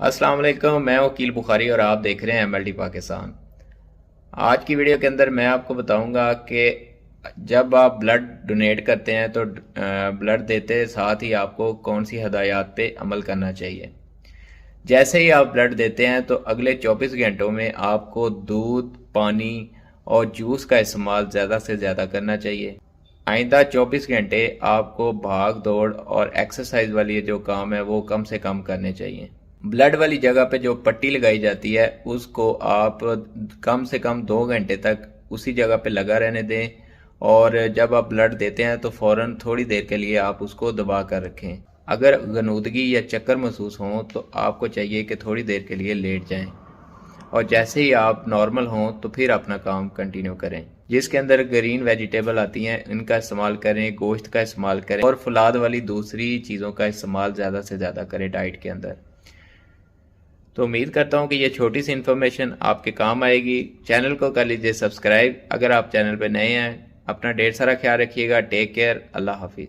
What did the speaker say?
अस्सलाम वालेकुम, मैं वकील बुखारी और आप देख रहे हैं एमएलडी पाकिस्तान। आज की वीडियो के अंदर मैं आपको बताऊंगा कि जब आप ब्लड डोनेट करते हैं तो ब्लड देते साथ ही आपको कौन सी हदायत पे अमल करना चाहिए। जैसे ही आप ब्लड देते हैं तो अगले 24 घंटों में आपको दूध, पानी और जूस का इस्तेमाल ज़्यादा से ज़्यादा करना चाहिए। आइंदा 24 घंटे आपको भाग दौड़ और एक्सरसाइज वाली जो काम है वो कम से कम करने चाहिए। ब्लड वाली जगह पे जो पट्टी लगाई जाती है उसको आप कम से कम 2 घंटे तक उसी जगह पे लगा रहने दें, और जब आप ब्लड देते हैं तो फौरन थोड़ी देर के लिए आप उसको दबा कर रखें। अगर गनूदगी या चक्कर महसूस हों तो आपको चाहिए कि थोड़ी देर के लिए लेट जाएं, और जैसे ही आप नॉर्मल हों तो फिर अपना काम कंटिन्यू करें। जिसके अंदर ग्रीन वेजिटेबल आती हैं इनका इस्तेमाल करें, गोश्त का इस्तेमाल करें और फुलाद वाली दूसरी चीज़ों का इस्तेमाल ज़्यादा से ज़्यादा करें डाइट के अंदर। तो उम्मीद करता हूँ कि ये छोटी सी इन्फॉर्मेशन आपके काम आएगी। चैनल को कर लीजिए सब्सक्राइब अगर आप चैनल पर नए हैं। अपना ढेर सारा ख्याल रखिएगा। Take care. अल्लाह हाफिज़।